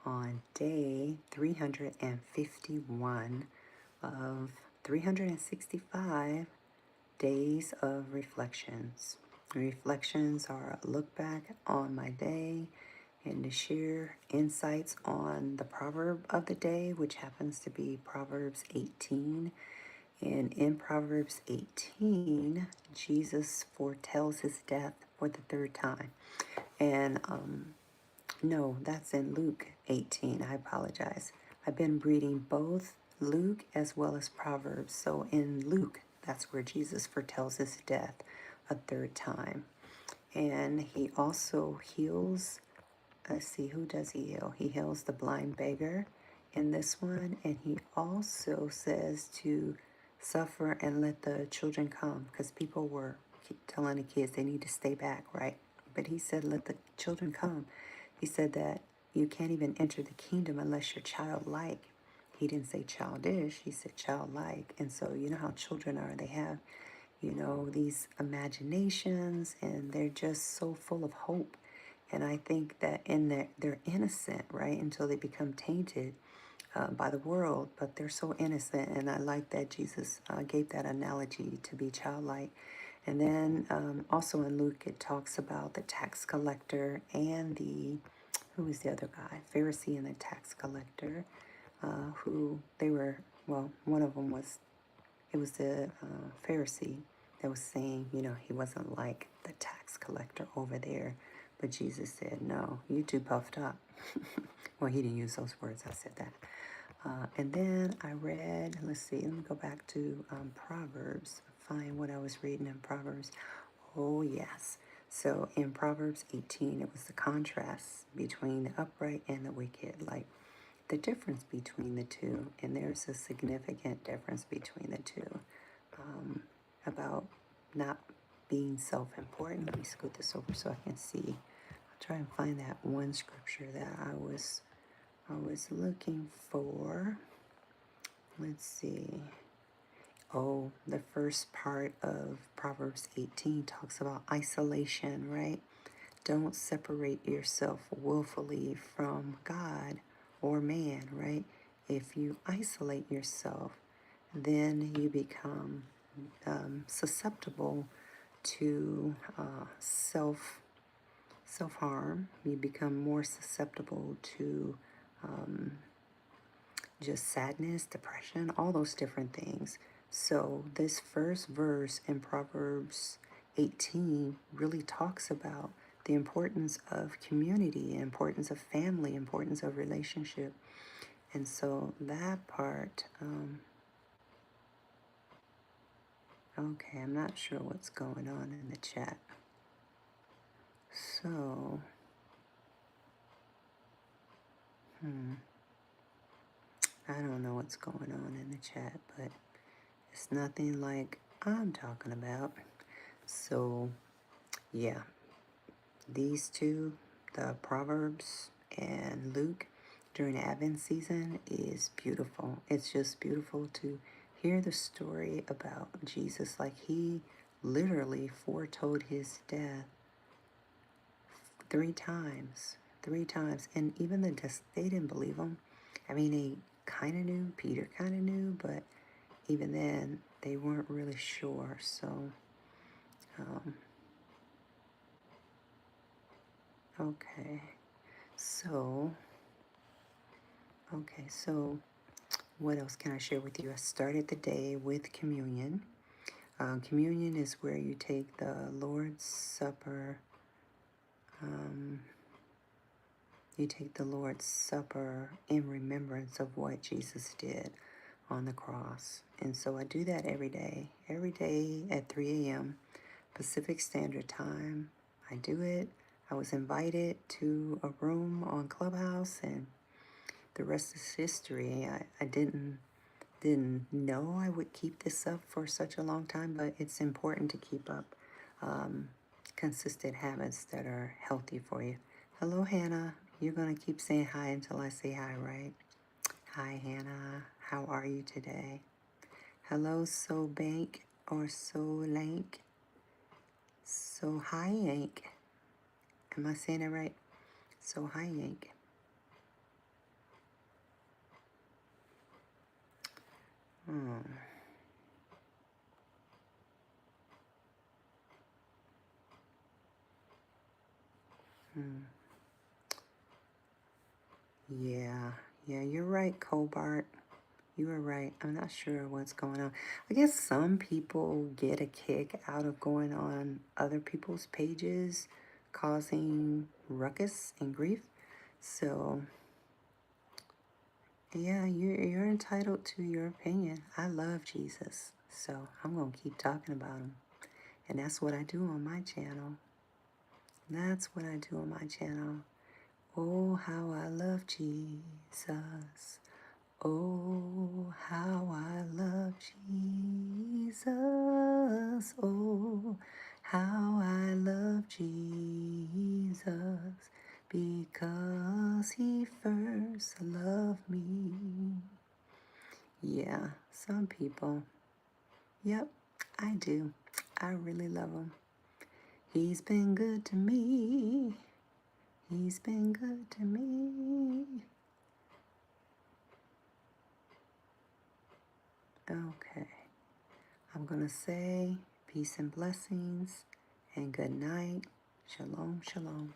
on day 351 of 365 days of reflections. Reflections are a look back on my day and to share insights on the proverb of the day, which happens to be Proverbs 18. And in Proverbs 18, Jesus foretells his death for the third time. And no, that's in Luke 18. I apologize. I've been reading both Luke as well as Proverbs. So in Luke, that's where Jesus foretells his death a third time. And he also heals, let's see, who does he heal? He heals the blind beggar in this one. And he also says to suffer and let the children come, because people were telling the kids they need to stay back, right? But he said, let the children come. He said that you can't even enter the kingdom unless you're childlike. He didn't say childish, he said childlike. And so, you know how children are. They have, these imaginations and they're just so full of hope. And I think that they're innocent, right, until they become tainted by the world, but they're so innocent. And I like that Jesus gave that analogy to be childlike. And then also in Luke, it talks about the tax collector and who was the other guy? Pharisee and the tax collector, who they were, well, one of them was, it was the Pharisee that was saying, he wasn't like the tax collector over there. But Jesus said, no, you too puffed up. Well, he didn't use those words. I said that. And then I read, let's see, let me go back to Proverbs, find what I was reading in Proverbs. Oh, yes. So in Proverbs 18, it was the contrast between the upright and the wicked, like the difference between the two. And there's a significant difference between the two about not being self-important. Let me scoot this over so I can see. I'll try and find that one scripture that I was looking for. Let's see. Oh, the first part of Proverbs 18 talks about isolation, right? Don't separate yourself willfully from God or man, right? If you isolate yourself, then you become susceptible to self-harm. You become more susceptible to just sadness, depression, all those different things. So this first verse in Proverbs 18 really talks about the importance of community, importance of family, importance of relationship. And so that part, okay, I'm not sure what's going on in the chat. So, I don't know what's going on in the chat, but it's nothing like I'm talking about. So, yeah, these two, the Proverbs and Luke during the Advent season, is beautiful. It's just beautiful to hear the story about Jesus. Like he literally foretold his death three times. And even they didn't believe him. I mean, they kind of knew, Peter kind of knew, but even then, they weren't really sure. So, okay. So, what else can I share with you? I started the day with communion. Communion is where you take the Lord's Supper. You take the Lord's Supper in remembrance of what Jesus did on the cross. And so I do that every day at 3 a.m. Pacific Standard Time. I do it. I was invited to a room on Clubhouse, and the rest is history. I didn't know I would keep this up for such a long time, but it's important to keep up consistent habits that are healthy for you. Hello, Hannah. You're going to keep saying hi until I say hi, right? Hi, Hannah. How are you today? Hello, So Bank or So Lank. So Hi Yank. Am I saying it right? So Hi Yank. Hmm. Hmm. Yeah, yeah, you're right, Cobart. You are right. I'm not sure what's going on. I guess some people get a kick out of going on other people's pages, causing ruckus and grief. So, yeah, you're entitled to your opinion. I love Jesus, so I'm gonna keep talking about him, and that's what I do on my channel. That's what I do on my channel. Oh, how I love Jesus. Oh, how I love Jesus. Oh, how I love Jesus because he first loved me. Yeah, some people. Yep, I do. I really love him. He's been good to me. He's been good to me. Okay. I'm going to say peace and blessings and good night. Shalom, shalom.